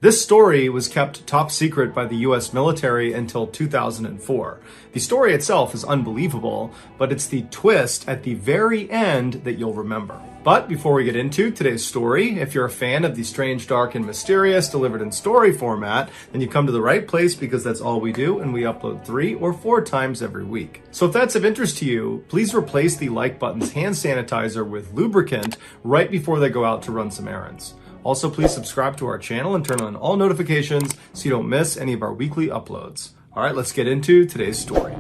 This story was kept top secret by the US military until 2004. The story itself is unbelievable, but it's the twist at the very end that you'll remember. But before we get into today's story, if you're a fan of the strange, dark, and mysterious delivered in story format, then you come to the right place because that's all we do, and we upload 3 or 4 times every week. So if that's of interest to you, please replace the like button's hand sanitizer with lubricant right before they go out to run some errands. Also, please subscribe to our channel and turn on all notifications so you don't miss any of our weekly uploads. All right, let's get into today's story.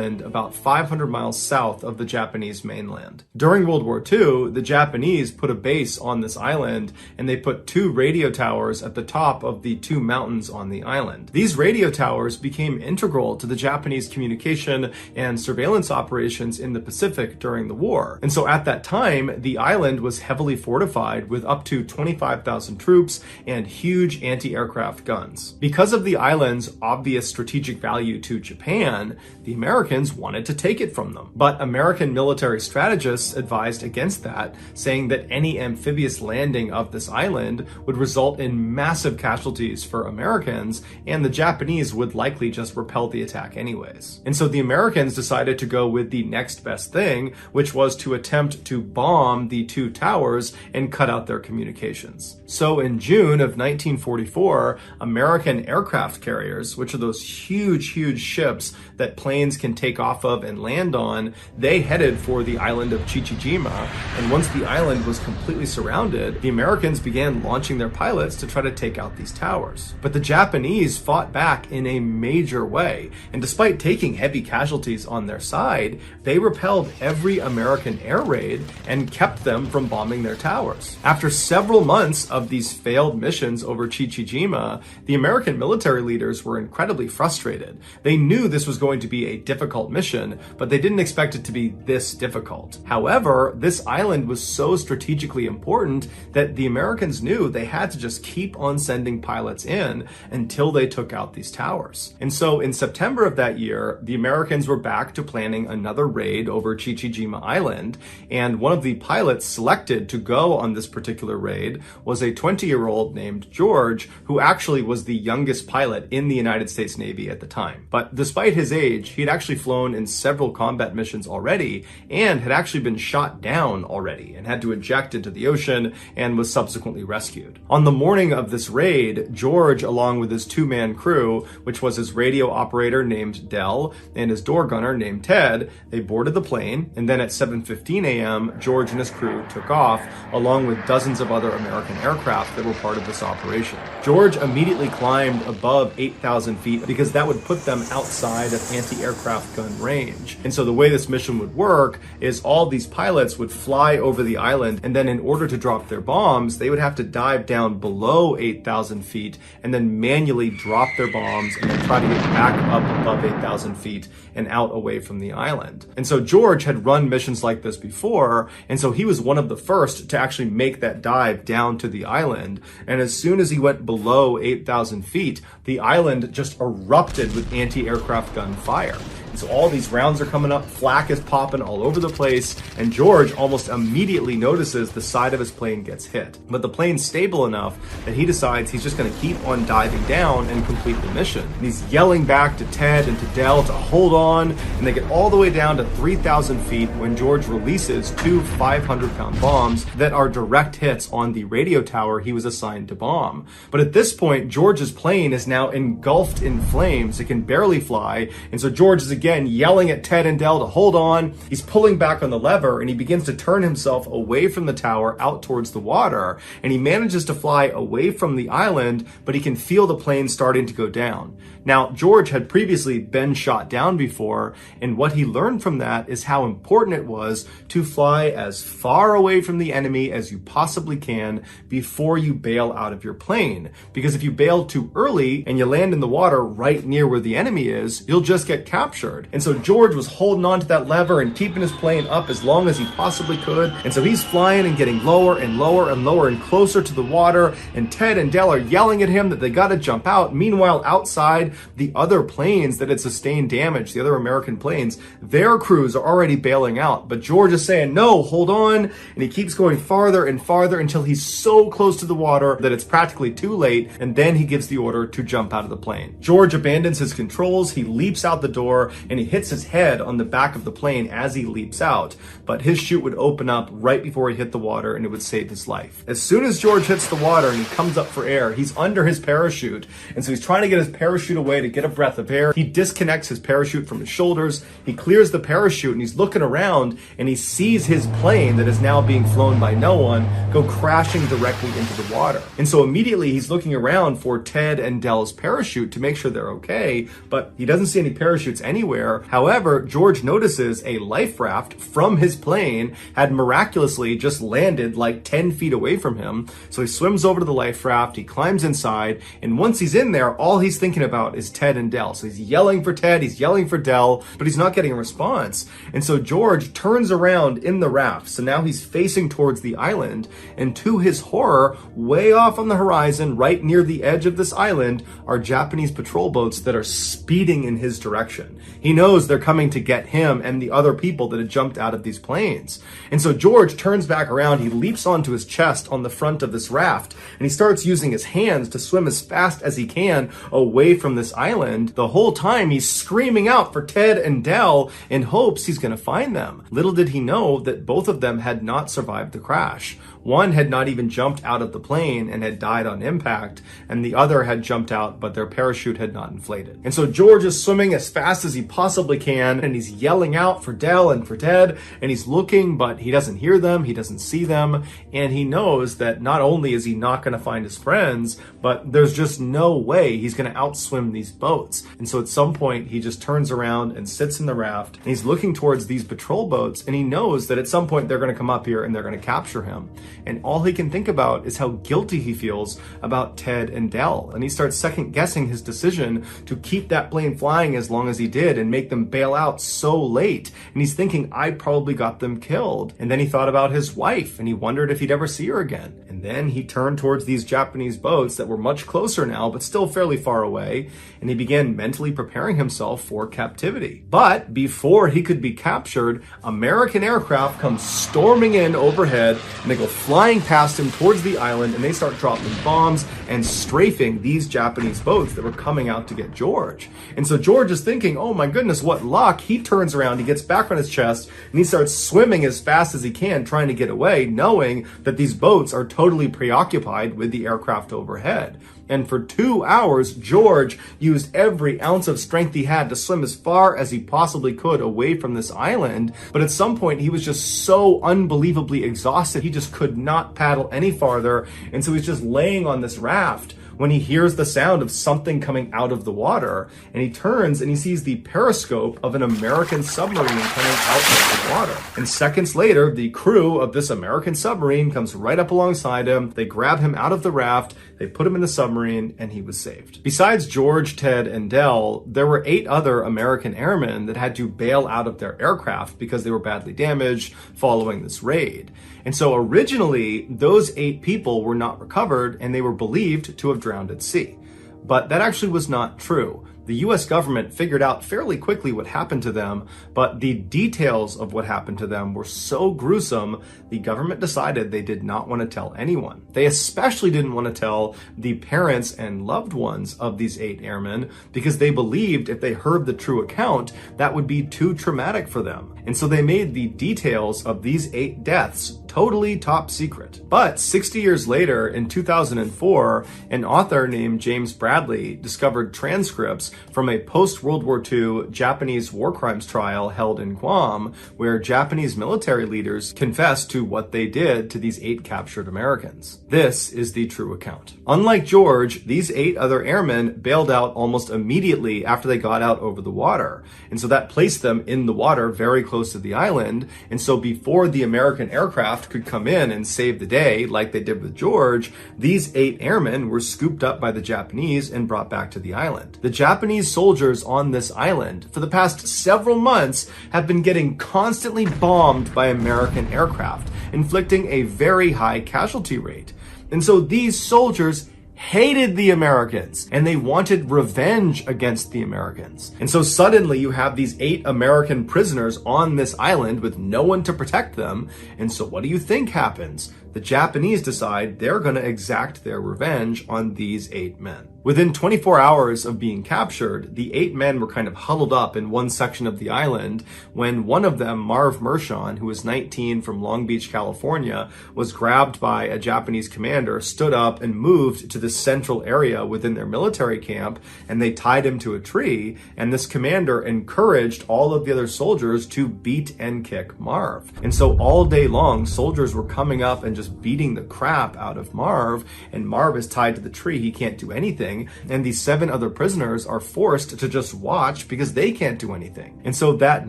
About 500 miles south of the Japanese mainland. During World War II, the Japanese put a base on this island, and they put 2 radio towers at the top of the 2 mountains on the island. These radio towers became integral to the Japanese communication and surveillance operations in the Pacific during the war. And so at that time, the island was heavily fortified with up to 25,000 troops and huge anti-aircraft guns. Because of the island's obvious strategic value to Japan, the Americans wanted to take it from them. But American military strategists advised against that, saying that any amphibious landing of this island would result in massive casualties for Americans, and the Japanese would likely just repel the attack anyways. And so the Americans decided to go with the next best thing, which was to attempt to bomb the 2 towers and cut out their communications. So in June of 1944, American aircraft carriers, which are those huge ships that planes can take off of and land on, they headed for the island of Chichijima. And once the island was completely surrounded, the Americans began launching their pilots to try to take out these towers. But the Japanese fought back in a major way. And despite taking heavy casualties on their side, they repelled every American air raid and kept them from bombing their towers. After several months of these failed missions over Chichijima, the American military leaders were incredibly frustrated. They knew this was going to be a difficult mission, but they didn't expect it to be this difficult. However, this island was so strategically important that the Americans knew they had to just keep on sending pilots in until they took out these towers. And so in September of that year, the Americans were back to planning another raid over Chichijima Island, and one of the pilots selected to go on this particular raid was a 20-year-old named George, who actually was the youngest pilot in the United States Navy at the time. But despite his age, he'd actually flown in several combat missions already and had actually been shot down already and had to eject into the ocean and was subsequently rescued. On the morning of this raid, George, along with his 2-man crew, which was his radio operator named Dell and his door gunner named Ted, they boarded the plane, and then at 7:15 a.m., George and his crew took off, along with dozens of other American aircraft that were part of this operation. George immediately climbed above 8,000 feet because that would put them outside of anti-aircraft gun range. And so the way this mission would work is all these pilots would fly over the island, and then in order to drop their bombs, they would have to dive down below 8,000 feet and then manually drop their bombs and then try to get back up above 8,000 feet and out away from the island. And so George had run missions like this before, and so he was one of the first to actually make that dive down to the island. And as soon as he went below 8,000 feet, the island just erupted with anti-aircraft gun fire. And so all these rounds are coming up, flak is popping all over the place, and George almost immediately notices the side of his plane gets hit. But the plane's stable enough that he decides he's just going to keep on diving down and complete the mission. And he's yelling back to Ted and to Dell to hold on, and they get all the way down to 3,000 feet when George releases 2 500-pound bombs that are direct hits on the radio tower he was assigned to bomb. But at this point, George's plane is now engulfed in flames. It can barely fly, and so George is again yelling at Ted and Dell to hold on. He's pulling back on the lever, and he begins to turn himself away from the tower out towards the water, and he manages to fly away from the island, but he can feel the plane starting to go down. Now, George had previously been shot down before, and what he learned from that is how important it was to fly as far away from the enemy as you possibly can before you bail out of your plane. Because if you bail too early and you land in the water right near where the enemy is, you'll just get captured. captured. And so George was holding on to that lever and keeping his plane up as long as he possibly could. And so he's flying and getting lower and lower and lower and closer to the water. And Ted and Del are yelling at him that they got to jump out. Meanwhile, outside, the other planes that had sustained damage, the other American planes, their crews are already bailing out. But George is saying, no, hold on. And he keeps going farther and farther until he's so close to the water that it's practically too late. And then he gives the order to jump out of the plane. George abandons his controls. He leaps out the door and he hits his head on the back of the plane as he leaps out. But his chute would open up right before he hit the water and it would save his life. As soon as George hits the water and he comes up for air, he's under his parachute. And so he's trying to get his parachute away to get a breath of air. He disconnects his parachute from his shoulders. He clears the parachute and he's looking around and he sees his plane that is now being flown by no one go crashing directly into the water. And so immediately he's looking around for Ted and Del's parachute to make sure they're okay, but he doesn't see any parachutes anywhere. However, George notices a life raft from his plane had miraculously just landed like 10 feet away from him. So he swims over to the life raft, he climbs inside, and once he's in there, all he's thinking about is Ted and Del. So he's yelling for Ted, he's yelling for Del, but he's not getting a response. And so George turns around in the raft. So now he's facing towards the island, and to his horror, way off on the horizon, right near the edge of this island, are Japanese patrol boats that are speeding in his direction. He knows they're coming to get him and the other people that had jumped out of these planes. And so George turns back around, he leaps onto his chest on the front of this raft, and he starts using his hands to swim as fast as he can away from this island. The whole time he's screaming out for Ted and Del in hopes he's going to find them. Little did he know that both of them had not survived the crash. One had not even jumped out of the plane and had died on impact, and the other had jumped out, but their parachute had not inflated. And so George is swimming as fast as he possibly can, and he's yelling out for Del and for Ted, and he's looking, but he doesn't hear them, he doesn't see them, and he knows that not only is he not going to find his friends, but there's just no way he's going to outswim these boats. And so at some point, he just turns around and sits in the raft, and he's looking towards these patrol boats, and he knows that at some point they're going to come up here and they're going to capture him. And all he can think about is how guilty he feels about Ted and Del. And he starts second guessing his decision to keep that plane flying as long as he did and make them bail out so late. And he's thinking, I probably got them killed. And then he thought about his wife and he wondered if he'd ever see her again. And then he turned towards these Japanese boats that were much closer now, but still fairly far away. And he began mentally preparing himself for captivity. But before he could be captured, American aircraft come storming in overhead and they go flying past him towards the island, and they start dropping bombs and strafing these Japanese boats that were coming out to get George. And so George is thinking, oh my goodness, what luck. He turns around, he gets back on his chest, and he starts swimming as fast as he can, trying to get away, knowing that these boats are totally preoccupied with the aircraft overhead. And for 2 hours, George used every ounce of strength he had to swim as far as he possibly could away from this island. But at some point, he was just so unbelievably exhausted, he just could not paddle any farther. And so he's just laying on this raft when he hears the sound of something coming out of the water, and he turns and he sees the periscope of an American submarine coming out of the water. And seconds later, the crew of this American submarine comes right up alongside him. They grab him out of the raft, they put him in the submarine, and he was saved. Besides George, Ted, and Del, there were 8 other American airmen that had to bail out of their aircraft because they were badly damaged following this raid. And so originally, those 8 people were not recovered and they were believed to have drowned at sea. But that actually was not true. The US government figured out fairly quickly what happened to them, but the details of what happened to them were so gruesome, the government decided they did not want to tell anyone. They especially didn't want to tell the parents and loved ones of these 8 airmen because they believed if they heard the true account, that would be too traumatic for them. And so they made the details of these 8 deaths totally top secret. But 60 years later, in 2004, an author named James Bradley discovered transcripts from a post-World War II Japanese war crimes trial held in Guam, where Japanese military leaders confessed to what they did to these 8 captured Americans. This is the true account. Unlike George, these 8 other airmen bailed out almost immediately after they got out over the water. And so that placed them in the water very close close to the island. And so before the American aircraft could come in and save the day, like they did with George, these 8 airmen were scooped up by the Japanese and brought back to the island. The Japanese soldiers on this island for the past several months have been getting constantly bombed by American aircraft, inflicting a very high casualty rate. And so these soldiers hated the Americans and they wanted revenge against the Americans. And so suddenly you have these 8 American prisoners on this island with no one to protect them. And so what do you think happens? The Japanese decide they're going to exact their revenge on these 8 men. Within 24 hours of being captured, the 8 men were kind of huddled up in one section of the island when one of them, Marv Mershon, who was 19 from Long Beach, California, was grabbed by a Japanese commander, stood up and moved to the central area within their military camp, and they tied him to a tree. And this commander encouraged all of the other soldiers to beat and kick Marv. And so all day long, soldiers were coming up and just beating the crap out of Marv, and Marv is tied to the tree. He can't do anything. And these 7 other prisoners are forced to just watch because they can't do anything. And so that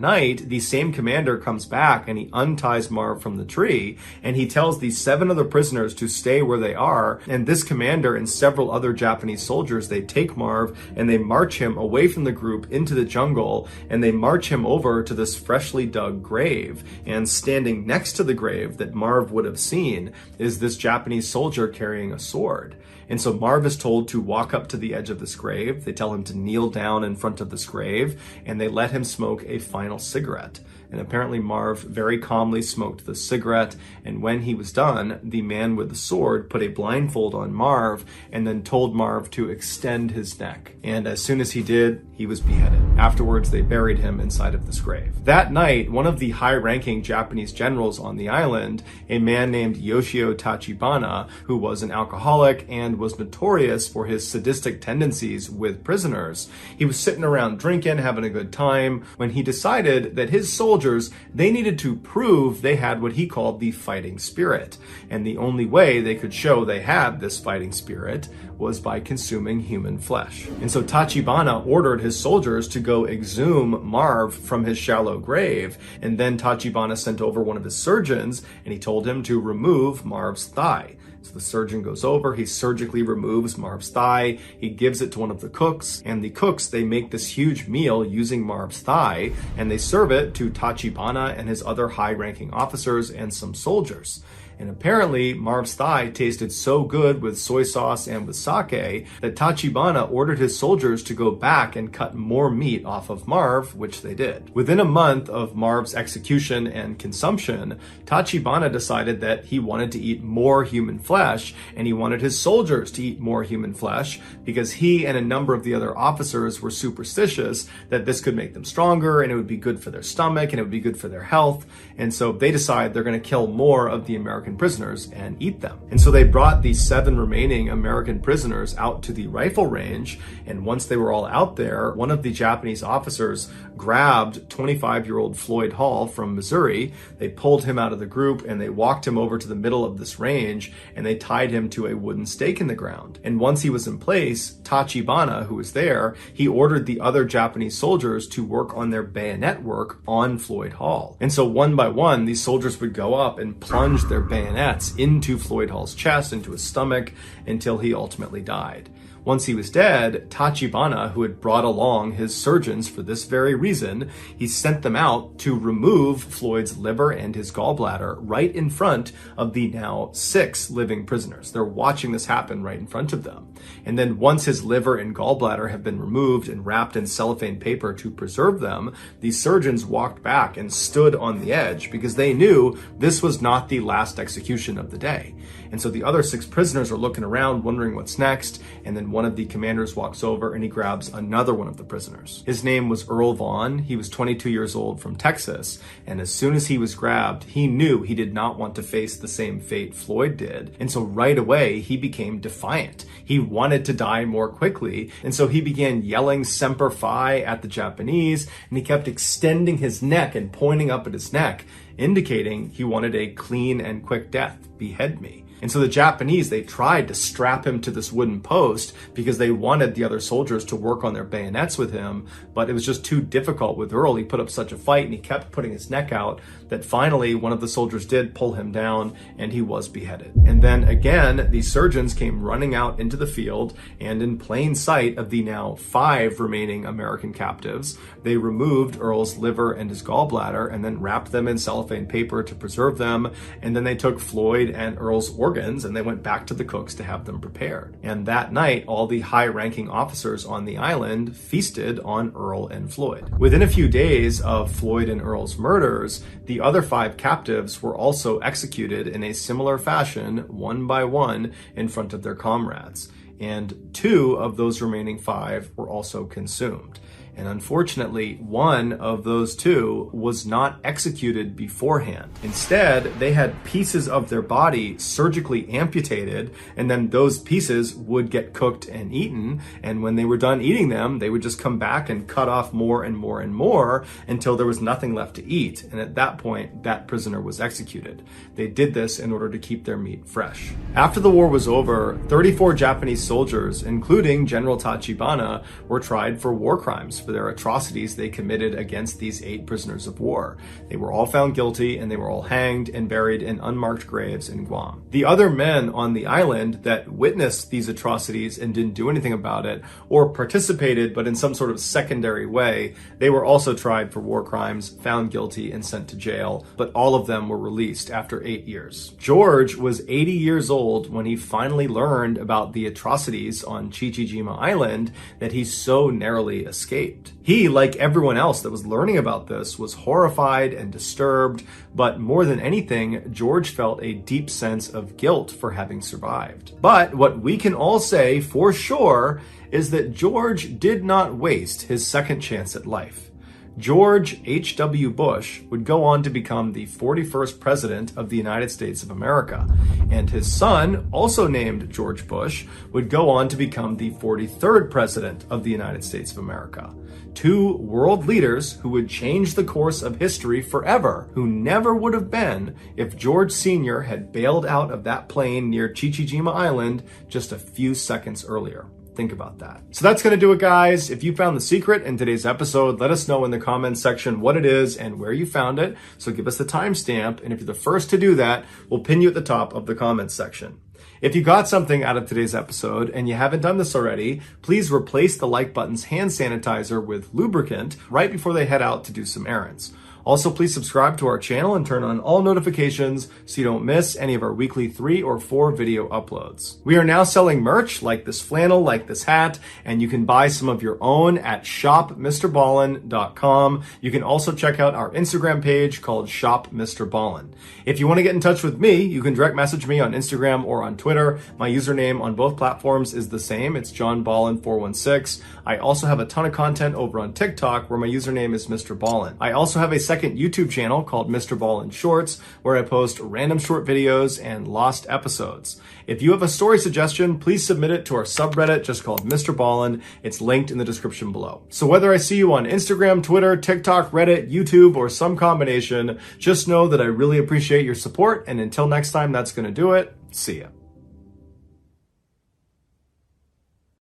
night, the same commander comes back and he unties Marv from the tree, and he tells these 7 other prisoners to stay where they are. And this commander and several other Japanese soldiers, they take Marv and they march him away from the group into the jungle, and they march him over to this freshly dug grave. And standing next to the grave that Marv would have seen is this Japanese soldier carrying a sword. And so Marv is told to walk up to the edge of this grave. They tell him to kneel down in front of this grave, and they let him smoke a final cigarette. And apparently Marv very calmly smoked the cigarette, and when he was done, the man with the sword put a blindfold on Marv and then told Marv to extend his neck. And as soon as he did, he was beheaded. Afterwards, they buried him inside of this grave. That night, one of the high-ranking Japanese generals on the island, a man named Yoshio Tachibana, who was an alcoholic and was notorious for his sadistic tendencies with prisoners, he was sitting around drinking, having a good time, when he decided that his soldiers, they needed to prove they had what he called the fighting spirit. And the only way they could show they had this fighting spirit was by consuming human flesh. And so Tachibana ordered his soldiers to go exhume Marv from his shallow grave, and then Tachibana sent over one of his surgeons, and he told him to remove Marv's thigh. So the surgeon goes over, he surgically removes Marv's thigh, he gives it to one of the cooks, and the cooks, they make this huge meal using Marv's thigh, and they serve it to Tachibana and his other high-ranking officers and some soldiers. And apparently, Marv's thigh tasted so good with soy sauce and with sake that Tachibana ordered his soldiers to go back and cut more meat off of Marv, which they did. Within a month of Marv's execution and consumption, Tachibana decided that he wanted to eat more human flesh, and he wanted his soldiers to eat more human flesh because he and a number of the other officers were superstitious that this could make them stronger and it would be good for their stomach and it would be good for their health. And so they decide they're going to kill more of the American prisoners and eat them. And so they brought these 7 remaining American prisoners out to the rifle range, and once they were all out there, one of the Japanese officers grabbed 25-year-old Floyd Hall from Missouri. They pulled him out of the group and they walked him over to the middle of this range and they tied him to a wooden stake in the ground. And once he was in place, Tachibana, who was there, he ordered the other Japanese soldiers to work on their bayonet work on Floyd Hall. And so one by one, these soldiers would go up and plunge their bayonets into Floyd Hall's chest, into his stomach, until he ultimately died. Once he was dead, Tachibana, who had brought along his surgeons for this very reason, he sent them out to remove Floyd's liver and his gallbladder right in front of the now 6 living prisoners. They're watching this happen right in front of them. And then once his liver and gallbladder have been removed and wrapped in cellophane paper to preserve them, these surgeons walked back and stood on the edge because they knew this was not the last execution of the day. And so the other 6 prisoners are looking around, wondering what's next, and then one of the commanders walks over and he grabs another one of the prisoners. His name was Earl Vaughn. He was 22 years old from Texas, and as soon as he was grabbed, he knew he did not want to face the same fate Floyd did, and so right away he became defiant. He wanted to die more quickly, and so he began yelling Semper Fi at the Japanese, and he kept extending his neck and pointing up at his neck, indicating he wanted a clean and quick death. Behead me. And so the Japanese, they tried to strap him to this wooden post because they wanted the other soldiers to work on their bayonets with him, but it was just too difficult with Earl. He put up such a fight and he kept putting his neck out that finally one of the soldiers did pull him down and he was beheaded. And then again, the surgeons came running out into the field, and in plain sight of the now 5 remaining American captives, they removed Earl's liver and his gallbladder and then wrapped them in cellophane paper to preserve them. And then they took Floyd and Earl's organs and they went back to the cooks to have them prepared. And that night, all the high-ranking officers on the island feasted on Earl and Floyd. Within a few days of Floyd and Earl's murders, the other 5 captives were also executed in a similar fashion, one by one, in front of their comrades. And 2 of those remaining 5 were also consumed. And unfortunately, one of those 2 was not executed beforehand. Instead, they had pieces of their body surgically amputated, and then those pieces would get cooked and eaten. And when they were done eating them, they would just come back and cut off more and more and more until there was nothing left to eat. And at that point, that prisoner was executed. They did this in order to keep their meat fresh. After the war was over, 34 Japanese soldiers, including General Tachibana, were tried for war crimes for their atrocities they committed against these 8 prisoners of war. They were all found guilty and they were all hanged and buried in unmarked graves in Guam. The other men on the island that witnessed these atrocities and didn't do anything about it, or participated but in some sort of secondary way, they were also tried for war crimes, found guilty, and sent to jail, but all of them were released after 8 years. George was 80 years old when he finally learned about the atrocities on Chichijima Island that he so narrowly escaped. He, like everyone else that was learning about this, was horrified and disturbed, but more than anything, George felt a deep sense of guilt for having survived. But what we can all say for sure is that George did not waste his second chance at life. George H.W. Bush would go on to become the 41st President of the United States of America, and his son, also named George Bush, would go on to become the 43rd President of the United States of America. 2 world leaders who would change the course of history forever, who never would have been if George Sr. had bailed out of that plane near Chichijima Island just a few seconds earlier. Think about that. So that's going to do it, guys. If you found the secret in today's episode, let us know in the comments section what it is and where you found it. So give us the timestamp. And if you're the first to do that, we'll pin you at the top of the comments section. If you got something out of today's episode and you haven't done this already, please replace the like button's hand sanitizer with lubricant right before they head out to do some errands. Also, please subscribe to our channel and turn on all notifications so you don't miss any of our weekly 3 or 4 video uploads. We are now selling merch like this flannel, like this hat, and you can buy some of your own at shopmrballin.com. You can also check out our Instagram page called Shop Mr. Ballin. If you want to get in touch with me, you can direct message me on Instagram or on Twitter. My username on both platforms is the same. It's JohnBallin416. I also have a ton of content over on TikTok where my username is Mr. Ballin. I also have a second YouTube channel called Mr. Ballin Shorts, where I post random short videos and lost episodes. If you have a story suggestion, please submit it to our subreddit just called Mr. Ballin. It's linked in the description below. So whether I see you on Instagram, Twitter, TikTok, Reddit, YouTube, or some combination, just know that I really appreciate your support. And until next time, that's going to do it. See ya.